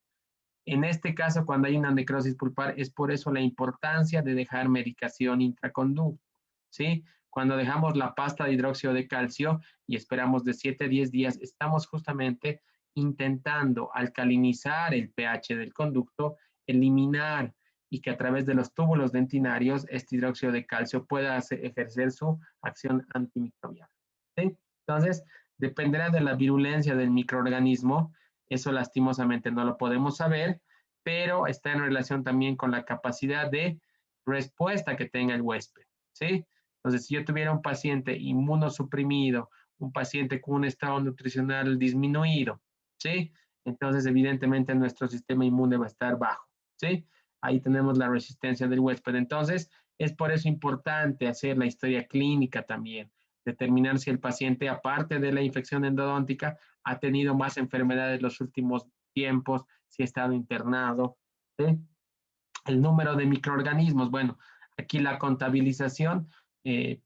En este caso, cuando hay una necrosis pulpar, es por eso la importancia de dejar medicación intraconducto, ¿sí? Cuando dejamos la pasta de hidróxido de calcio y esperamos de 7 a 10 días, estamos justamente intentando alcalinizar el pH del conducto, eliminar y que a través de los túbulos dentinarios este hidróxido de calcio pueda ejercer su acción antimicrobiana, ¿sí? Entonces, dependerá de la virulencia del microorganismo. Eso lastimosamente no lo podemos saber, pero está en relación también con la capacidad de respuesta que tenga el huésped, ¿sí? Entonces, si yo tuviera un paciente inmunosuprimido, un paciente con un estado nutricional disminuido, ¿sí? Entonces, evidentemente, nuestro sistema inmune va a estar bajo, ¿sí? Ahí tenemos la resistencia del huésped. Entonces, es por eso importante hacer la historia clínica también, determinar si el paciente, aparte de la infección endodóntica, ha tenido más enfermedades en los últimos tiempos, si ha estado internado, ¿sí? El número de microorganismos, bueno, aquí la contabilización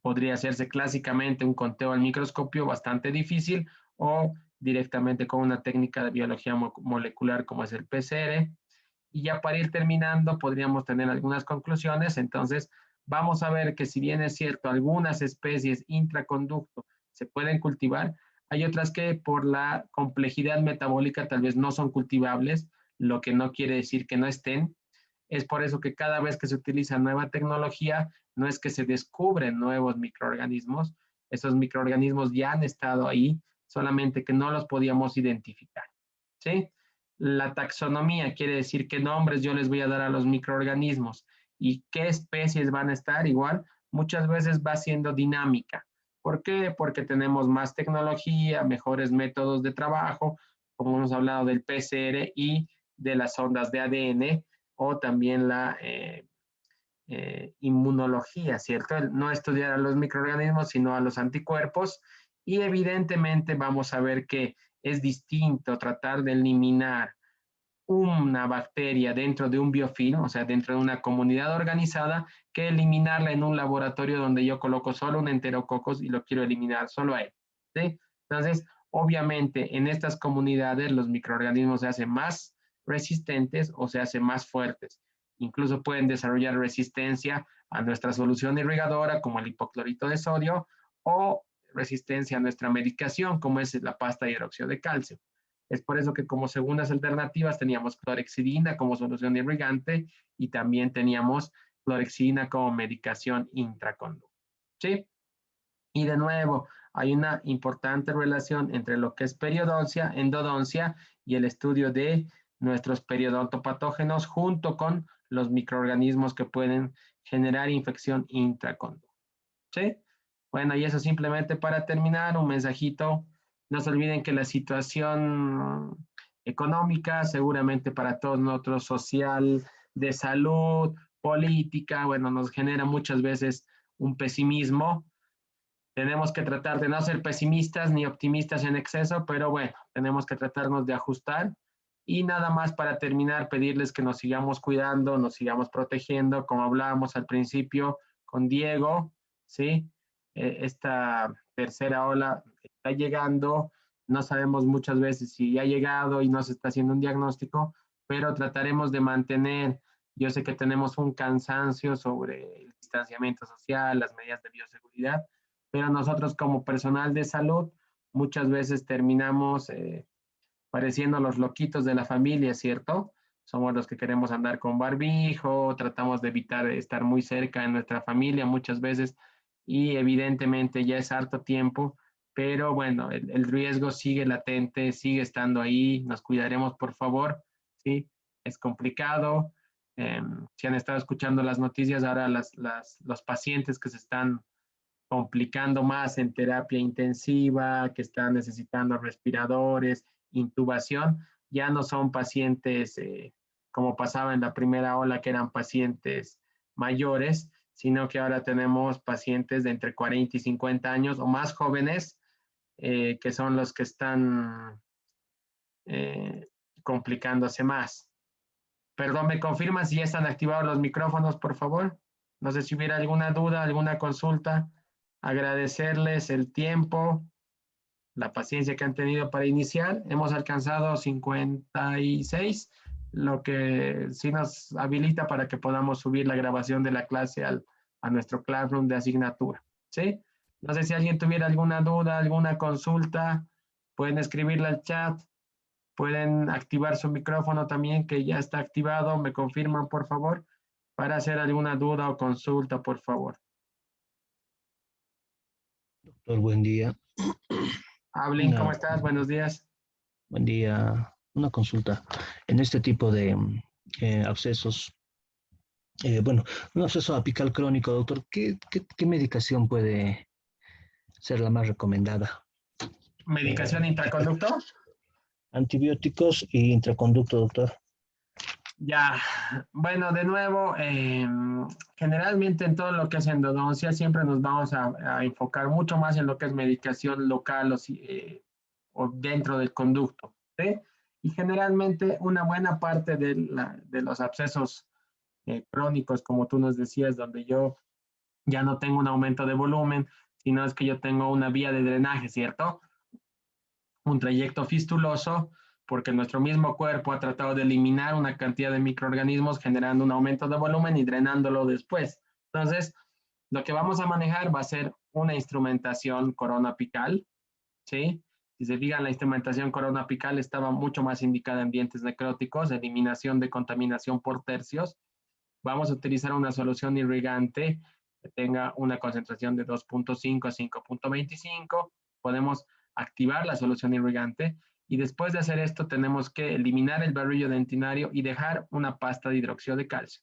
podría hacerse clásicamente un conteo al microscopio bastante difícil o directamente con una técnica de biología molecular como es el PCR. Y ya para ir terminando, podríamos tener algunas conclusiones. Entonces, vamos a ver que si bien es cierto, algunas especies intraconducto se pueden cultivar, hay otras que por la complejidad metabólica tal vez no son cultivables, lo que no quiere decir que no estén. Es por eso que cada vez que se utiliza nueva tecnología, no es que se descubren nuevos microorganismos, esos microorganismos ya han estado ahí, solamente que no los podíamos identificar, ¿sí? La taxonomía quiere decir qué nombres yo les voy a dar a los microorganismos y qué especies van a estar igual, muchas veces va siendo dinámica. ¿Por qué? Porque tenemos más tecnología, mejores métodos de trabajo, como hemos hablado del PCR y de las ondas de ADN, o también la inmunología, ¿cierto? No estudiar a los microorganismos, sino a los anticuerpos. Y evidentemente vamos a ver que es distinto tratar de eliminar una bacteria dentro de un biofilm, o sea, dentro de una comunidad organizada, que eliminarla en un laboratorio donde yo coloco solo un enterococos y lo quiero eliminar solo a él. ¿Sí? Entonces, obviamente, en estas comunidades los microorganismos se hacen más resistentes o se hacen más fuertes. Incluso pueden desarrollar resistencia a nuestra solución irrigadora, como el hipoclorito de sodio, o resistencia a nuestra medicación, como es la pasta de hidróxido de calcio. Es por eso que como segundas alternativas teníamos clorexidina como solución irrigante y también teníamos clorexidina como medicación intraconductal. ¿Sí? Y de nuevo, hay una importante relación entre lo que es periodoncia, endodoncia y el estudio de nuestros periodontopatógenos junto con los microorganismos que pueden generar infección intraconductal. ¿Sí? Bueno, y eso simplemente para terminar, un mensajito. No se olviden que la situación económica, seguramente para todos nosotros, social, de salud, política, bueno, nos genera muchas veces un pesimismo. Tenemos que tratar de no ser pesimistas ni optimistas en exceso, pero bueno, tenemos que tratarnos de ajustar. Y nada más para terminar, pedirles que nos sigamos cuidando, nos sigamos protegiendo, como hablábamos al principio con Diego, ¿sí? Esta tercera ola está llegando, no sabemos muchas veces si ya ha llegado y no se está haciendo un diagnóstico, pero trataremos de mantener, yo sé que tenemos un cansancio sobre el distanciamiento social, las medidas de bioseguridad, pero nosotros como personal de salud muchas veces terminamos pareciendo los loquitos de la familia, ¿cierto? Somos los que queremos andar con barbijo, tratamos de evitar estar muy cerca de nuestra familia muchas veces y evidentemente ya es harto tiempo, pero bueno, el riesgo sigue latente, sigue estando ahí, nos cuidaremos por favor, ¿sí? Es complicado. Si han estado escuchando las noticias, ahora los pacientes que se están complicando más en terapia intensiva, que están necesitando respiradores, intubación, ya no son pacientes como pasaba en la primera ola, que eran pacientes mayores, sino que ahora tenemos pacientes de entre 40 y 50 años o más jóvenes, que son los que están eh, complicándose más. Perdón, ¿me confirman si ya están activados los micrófonos, por favor? No sé si hubiera alguna duda, alguna consulta. Agradecerles el tiempo, la paciencia que han tenido para iniciar. Hemos alcanzado 56, lo que sí nos habilita para que podamos subir la grabación de la clase a nuestro Classroom de asignatura. ¿Sí? No sé si alguien tuviera alguna duda, alguna consulta, pueden escribirla al chat. Pueden activar su micrófono también, que ya está activado. Me confirman, por favor, para hacer alguna duda o consulta, por favor. Doctor, buen día. Hablen, ¿cómo Una, estás? Buenos días. buen día. Una consulta. En este tipo de abscesos, bueno, un absceso apical crónico, doctor, ¿qué medicación puede ser la más recomendada? Medicación Eh, intraconducto. Antibióticos y intraconducto, doctor. Ya, bueno, de nuevo, generalmente en todo lo que es endodoncia siempre nos vamos a enfocar mucho más en lo que es medicación local o dentro del conducto, ¿sí? Y generalmente una buena parte de los abscesos crónicos, como tú nos decías, donde yo ya no tengo un aumento de volumen, sino es que yo tengo una vía de drenaje, ¿cierto? Un trayecto fistuloso, porque nuestro mismo cuerpo ha tratado de eliminar una cantidad de microorganismos generando un aumento de volumen y drenándolo después. Entonces, lo que vamos a manejar va a ser una instrumentación corona apical, ¿sí? Si se fijan, la instrumentación corona apical estaba mucho más indicada en dientes necróticos, eliminación de contaminación por tercios. Vamos a utilizar una solución irrigante que tenga una concentración de 2.5 a 5.25. Podemos activar la solución irrigante y después de hacer esto tenemos que eliminar el barrillo dentinario y dejar una pasta de hidróxido de calcio.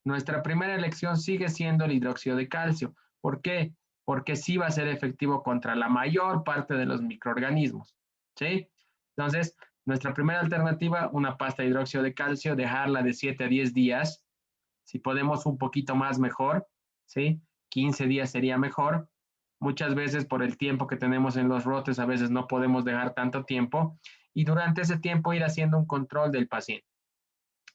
Nuestra primera elección sigue siendo el hidróxido de calcio. ¿Por qué? porque sí va a ser efectivo contra la mayor parte de los microorganismos, ¿sí? Entonces, nuestra primera alternativa, una pasta de hidróxido de calcio, dejarla de 7 a 10 días, si podemos un poquito más mejor, ¿sí? 15 días sería mejor. Muchas veces por el tiempo que tenemos en los rotes, a veces no podemos dejar tanto tiempo y durante ese tiempo ir haciendo un control del paciente.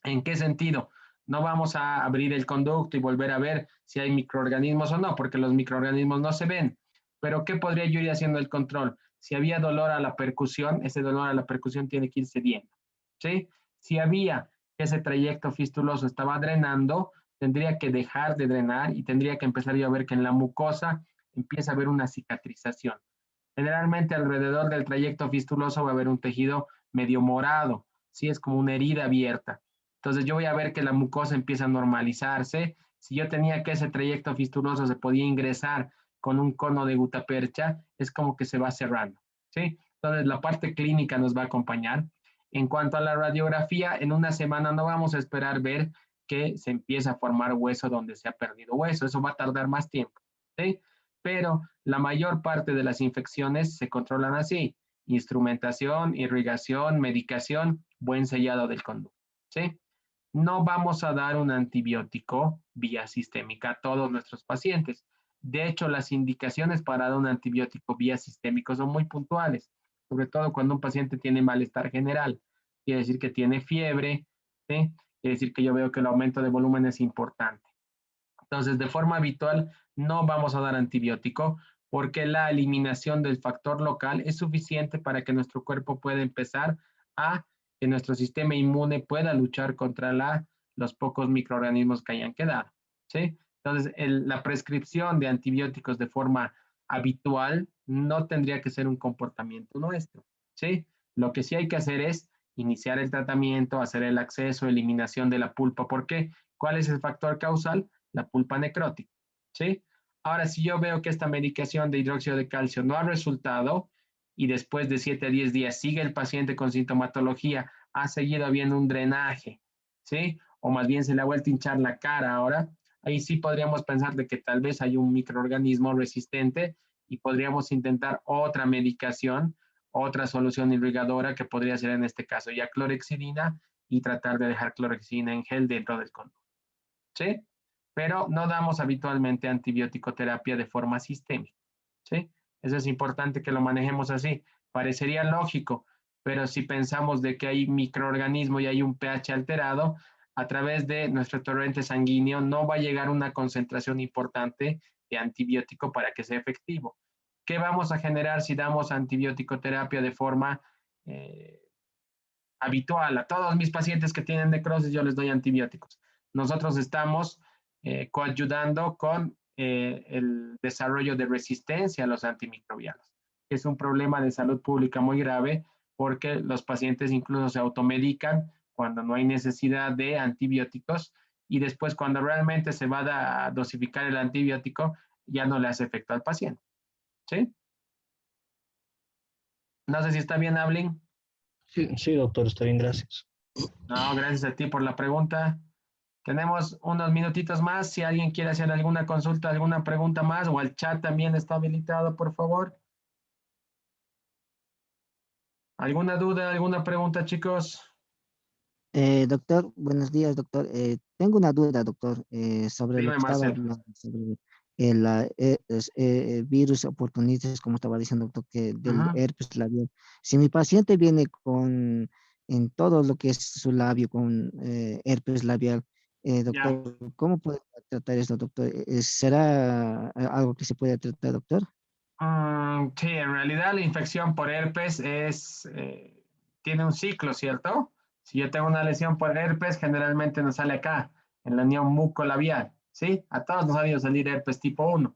¿En qué sentido? No vamos a abrir el conducto y volver a ver si hay microorganismos o no, porque los microorganismos no se ven. Pero ¿qué podría yo ir haciendo el control? Si había dolor a la percusión, ese dolor a la percusión tiene que irse viendo, ¿sí? Si había ese trayecto fistuloso estaba drenando, tendría que dejar de drenar y tendría que empezar yo a ver que en la mucosa empieza a haber una cicatrización. Generalmente alrededor del trayecto fistuloso va a haber un tejido medio morado, ¿sí? Es como una herida abierta. Entonces yo voy a ver que la mucosa empieza a normalizarse. Si yo tenía que ese trayecto fistuloso se podía ingresar con un cono de gutapercha, es como que se va cerrando, ¿sí? Entonces la parte clínica nos va a acompañar. En cuanto a la radiografía, en una semana no vamos a esperar ver que se empieza a formar hueso donde se ha perdido hueso. Eso va a tardar más tiempo, ¿sí? Pero la mayor parte de las infecciones se controlan así: instrumentación, irrigación, medicación, buen sellado del conducto, ¿sí? No vamos a dar un antibiótico vía sistémica a todos nuestros pacientes. De hecho, las indicaciones para dar un antibiótico vía sistémico son muy puntuales, sobre todo cuando un paciente tiene malestar general. Quiere decir que tiene fiebre, ¿sí? Quiere decir que yo veo que el aumento de volumen es importante. Entonces, de forma habitual, no vamos a dar antibiótico porque la eliminación del factor local es suficiente para que nuestro cuerpo pueda empezar a que nuestro sistema inmune pueda luchar contra los pocos microorganismos que hayan quedado, ¿sí? Entonces, la prescripción de antibióticos de forma habitual no tendría que ser un comportamiento nuestro, ¿sí? Lo que sí hay que hacer es iniciar el tratamiento, hacer el acceso, eliminación de la pulpa. ¿Por qué? ¿Cuál es el factor causal? La pulpa necrótica, ¿sí? Ahora, si yo veo que esta medicación de hidróxido de calcio no ha resultado y después de 7 a 10 días sigue el paciente con sintomatología, ha seguido habiendo un drenaje, ¿sí? O más bien se le ha vuelto a hinchar la cara ahora, ahí sí podríamos pensar de que tal vez hay un microorganismo resistente y podríamos intentar otra medicación, otra solución irrigadora que podría ser en este caso ya clorexidina y tratar de dejar clorexidina en gel dentro del conducto, ¿sí? Pero no damos habitualmente antibiótico terapia de forma sistémica, ¿sí? Eso es importante que lo manejemos así. Parecería lógico, pero si pensamos de que hay microorganismo y hay un pH alterado, a través de nuestro torrente sanguíneo no va a llegar una concentración importante de antibiótico para que sea efectivo. ¿Qué vamos a generar si damos antibiótico terapia de forma habitual? A todos mis pacientes que tienen necrosis yo les doy antibióticos. Nosotros estamos coayudando con el desarrollo de resistencia a los antimicrobianos. Es un problema de salud pública muy grave porque los pacientes incluso se automedican cuando no hay necesidad de antibióticos y después cuando realmente se va a dosificar el antibiótico ya no le hace efecto al paciente, ¿sí? No sé si está bien, Ablin. Sí, sí, doctor, está bien, gracias. No, gracias a ti por la pregunta. Tenemos unos minutitos más. Si alguien quiere hacer alguna consulta, alguna pregunta más, o el chat también está habilitado, por favor. ¿Alguna duda, alguna pregunta, chicos? Doctor, buenos días, doctor. Tengo una duda, doctor, sobre lo Dime, que estaba Marcel. hablando, sobre virus oportunistas, como estaba diciendo, doctor, que del Ujú. herpes labial. Si mi paciente viene con, en todo lo que es su labio, con herpes labial, Ya. doctor, ¿cómo puede tratar esto, doctor? ¿Será algo que se puede tratar, doctor? Sí, en realidad la infección por herpes tiene un ciclo, ¿cierto? Si yo tengo una lesión por herpes, generalmente nos sale acá, en la unión mucolabial, ¿sí? A todos nos ha debido salir herpes tipo 1.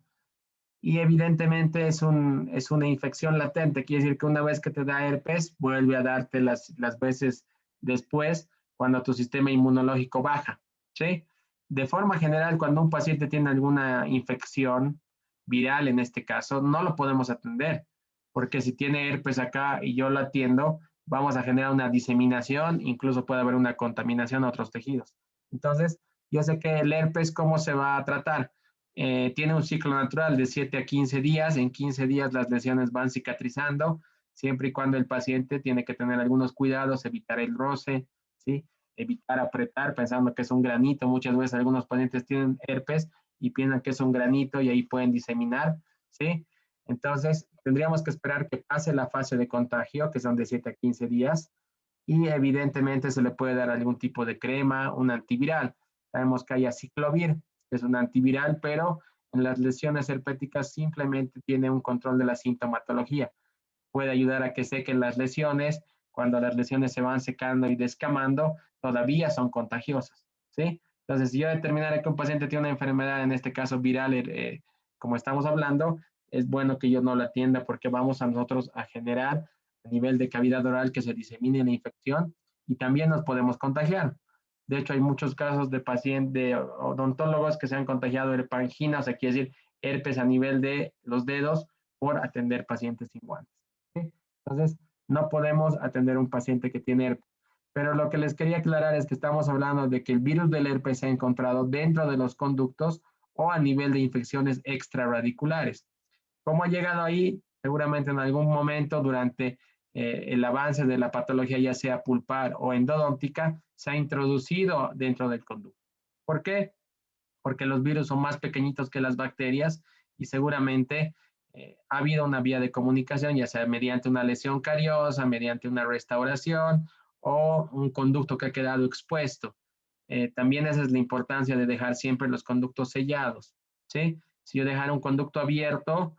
Y evidentemente es una infección latente, quiere decir que una vez que te da herpes, vuelve a darte las veces después cuando tu sistema inmunológico baja, ¿sí? De forma general, cuando un paciente tiene alguna infección viral, en este caso, no lo podemos atender, porque si tiene herpes acá y yo lo atiendo, vamos a generar una diseminación, incluso puede haber una contaminación a otros tejidos. Entonces, yo sé que el herpes, ¿cómo se va a tratar? tiene un ciclo natural de 7 a 15 días. En 15 días las lesiones van cicatrizando, siempre y cuando el paciente tiene que tener algunos cuidados, evitar el roce, ¿sí? Evitar apretar pensando que es un granito. Muchas veces algunos pacientes tienen herpes y piensan que es un granito y ahí pueden diseminar, ¿sí? Entonces, tendríamos que esperar que pase la fase de contagio, que son de 7 a 15 días, y evidentemente se le puede dar algún tipo de crema, un antiviral. Sabemos que hay aciclovir, que es un antiviral, pero en las lesiones herpéticas simplemente tiene un control de la sintomatología. Puede ayudar a que sequen las lesiones. Cuando las lesiones se van secando y descamando, todavía son contagiosas, ¿sí? Entonces, si yo determinara que un paciente tiene una enfermedad, en este caso viral, como estamos hablando, es bueno que yo no la atienda porque vamos a nosotros a generar a nivel de cavidad oral que se disemine la infección y también nos podemos contagiar. De hecho, hay muchos casos de pacientes, de odontólogos que se han contagiado de herpangina, o sea, quiere decir herpes a nivel de los dedos por atender pacientes sin guantes. ¿Sí? Entonces, no podemos atender a un paciente que tiene herpes. Pero lo que les quería aclarar es que estamos hablando de que el virus del herpes se ha encontrado dentro de los conductos o a nivel de infecciones extrarradiculares. ¿Cómo ha llegado ahí? Seguramente en algún momento durante el avance de la patología, ya sea pulpar o endodóntica, se ha introducido dentro del conducto. ¿Por qué? Porque los virus son más pequeñitos que las bacterias y seguramente ha habido una vía de comunicación, ya sea mediante una lesión cariosa, mediante una restauración o un conducto que ha quedado expuesto. También esa es la importancia de dejar siempre los conductos sellados, ¿sí? Si yo dejara un conducto abierto,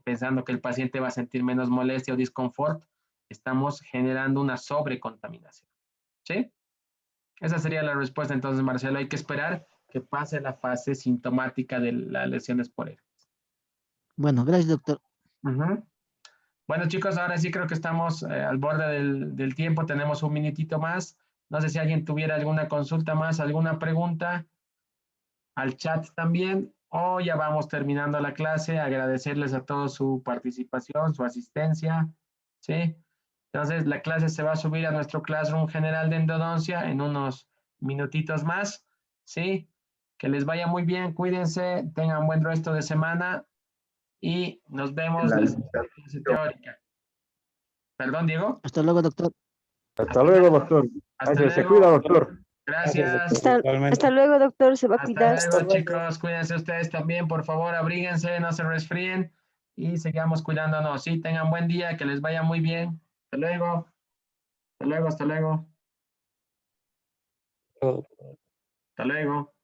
pensando que el paciente va a sentir menos molestia o disconfort, estamos generando una sobrecontaminación, ¿sí? Esa sería la respuesta entonces, Marcelo. Hay que esperar que pase la fase sintomática de las lesiones por él. Bueno, gracias, doctor. Bueno, chicos, ahora sí creo que estamos al borde del tiempo. Tenemos un minutito más. No sé si alguien tuviera alguna consulta más, alguna pregunta al chat también, o ya vamos terminando la clase. Agradecerles a todos su participación, su asistencia, ¿sí? Entonces, la clase se va a subir a nuestro Classroom general de endodoncia en unos minutitos más, ¿sí? Que les vaya muy bien, cuídense, tengan buen resto de semana y nos vemos en la clase teórica. Perdón, Diego. Hasta luego, doctor. Hasta luego, doctor. Hasta Gracias, se luego. cuida, doctor. Gracias. Hasta luego, doctor, se va a Hasta cuidar. luego, chicos. Cuídense ustedes también, por favor, abríguense, no se resfríen y sigamos cuidándonos. Sí, tengan buen día, que les vaya muy bien. Hasta luego. Hasta luego, hasta luego. Hasta luego.